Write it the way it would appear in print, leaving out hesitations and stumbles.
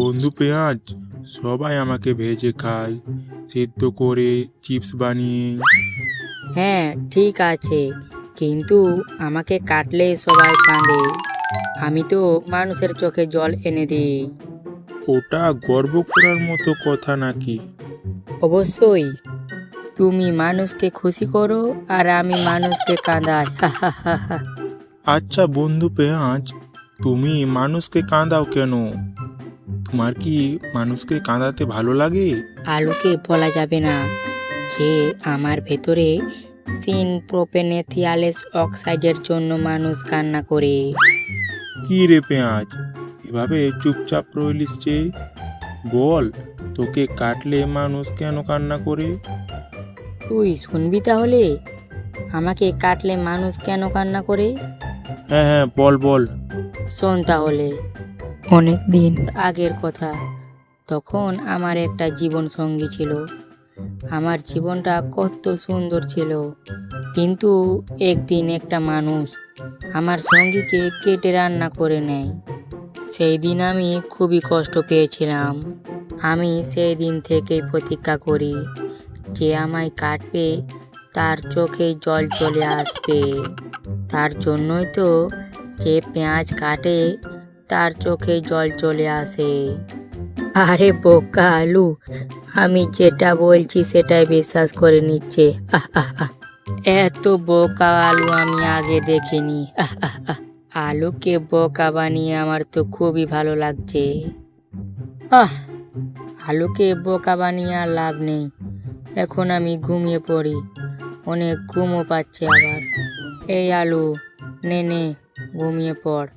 বন্ধু পেঁয়াজ, সবাই আমাকে ভেজে খায়, সেদ্ধ করে, চিপস বানিয়ে। হ্যাঁ ঠিক আছে, কিন্তু আমাকে কাটলে সবাই কাঁদে। আমি তো মানুষের চোখে জল এনে দিই। ওটা গর্ব করার মতো কথা নাকি? অবশ্যই, তুমি মানুষকে খুশি করো আর আমি মানুষকে কাঁদাই। আচ্ছা বন্ধু পেঁয়াজ, তুমি মানুষকে কাঁদাও কেন? তোমার কি মানুষকে কাঁদাতে ভালো লাগে? আলুকে বলা যাবে না যে আমার ভেতরে প্রোপেনেথিয়ালেস অক্সাইডের জন্য মানুষ কান্না করে। কি রে পেঁয়াজ, এভাবে চুপচাপ রইলিস যে? বল, তোকে কাটলে মানুষ কেন কান্না করে? তুই শুনবি তাহলে, আমাকে কাটলে মানুষ কেন কান্না করে? হ্যাঁ হ্যাঁ, বল বল। শোন তাহলে। অনেক দিন আগের কথা, তখন আমার একটা জীবন সঙ্গী ছিল। আমার জীবনটা কত সুন্দর ছিল, কিন্তু একদিন একটা মানুষ আমার সঙ্গীকে কেটে রান্না করে নেয়। সেই দিন আমি খুবই কষ্ট পেয়েছিলাম। আমি সেই দিন থেকেই প্রতিজ্ঞা করি, যে আমায় কাটবে তার চোখে জল চলে আসবে। তার জন্যই তো যে পেঁয়াজ কাটে তার চোখে জল চলে আসে। আরে বোকা আলু, আমি যেটা বলছি সেটাই বিশ্বাস করে নিচ্ছে। এত বোকা আলু আমি আগে দেখিনি। আলুকে বোকা বানিয়ে আমার তো খুবই ভালো লাগছে। আহ আলুকে বোকা বানিয়ে আর লাভ নেই, এখন আমি ঘুমিয়ে পড়ি, অনেক ঘুমও পাচ্ছে আবার। এই আলু, নে নে, ঘুমিয়ে পড়।